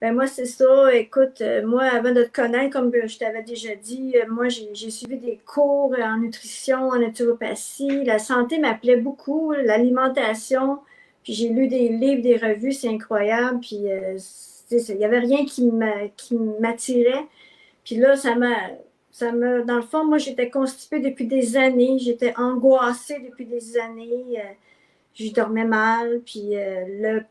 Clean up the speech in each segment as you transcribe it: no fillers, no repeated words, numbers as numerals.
Ben moi, c'est ça. Écoute, moi, avant de te connaître, comme je t'avais déjà dit, moi, j'ai suivi des cours en nutrition, en naturopathie. La santé m'appelait beaucoup, l'alimentation. Puis j'ai lu des livres, des revues, c'est incroyable. Puis il n'y avait rien qui m'attirait. Puis là, dans le fond, moi, j'étais constipée depuis des années. J'étais angoissée depuis des années. Je dormais mal. Puis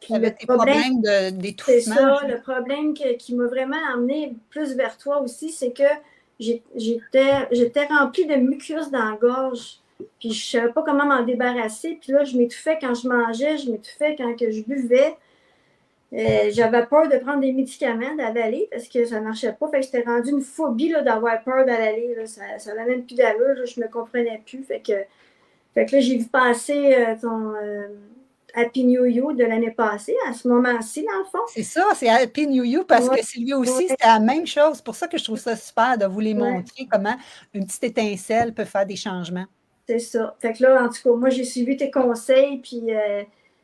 Tu avais le tes problème, problèmes c'est d'étouffement. ça, le problème qui m'a vraiment amené plus vers toi aussi, c'est que j'étais remplie de mucus dans la gorge. Puis je ne savais pas comment m'en débarrasser. Puis là, je m'étouffais quand je mangeais, je m'étouffais quand que je buvais. J'avais peur de prendre des médicaments, d'avaler, parce que ça ne marchait pas. Fait que j'étais rendue une phobie là, d'avoir peur d'avaler. Là. Ça n'avait même plus d'allure. Là. Je ne me comprenais plus. Fait que là, j'ai vu passer ton Happy New You de l'année passée, à ce moment-ci, dans le fond. C'est ça, c'est Happy New You parce Ouais, que c'est lui aussi, ouais, c'était la même chose. C'est pour ça que je trouve ça super de vous les ouais. montrer comment une petite étincelle peut faire des changements. C'est ça. Fait que là, en tout cas, moi, j'ai suivi tes conseils, puis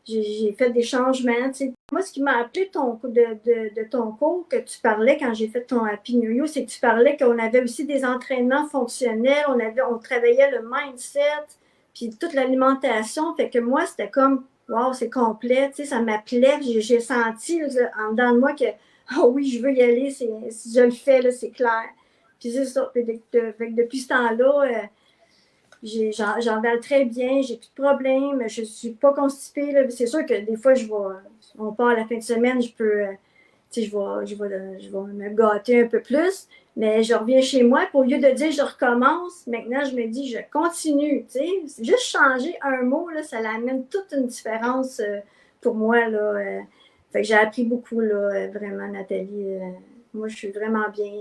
j'ai fait des changements. Tu sais. Moi, ce qui m'a appelé de ton cours que tu parlais quand j'ai fait ton Happy New You, c'est que tu parlais qu'on avait aussi des entraînements fonctionnels, on travaillait le mindset, puis toute l'alimentation. Fait que moi, c'était comme, wow, c'est complet, tu sais, ça m'appelait. J'ai senti là, en dedans de moi que, oh oui, je veux y aller, si je le fais, là, c'est clair. Puis c'est ça. Fait que depuis ce temps-là, j'en vais très bien, j'ai plus de problème, je suis pas constipée. Là. C'est sûr que des fois, on part à la fin de semaine, je vais me gâter un peu plus, mais je reviens chez moi, puis au lieu de dire je recommence, maintenant je me dis je continue. Juste changer un mot, là, ça amène toute une différence pour moi. Là, fait que j'ai appris beaucoup, là, vraiment, Nathalie. Moi, je suis vraiment bien.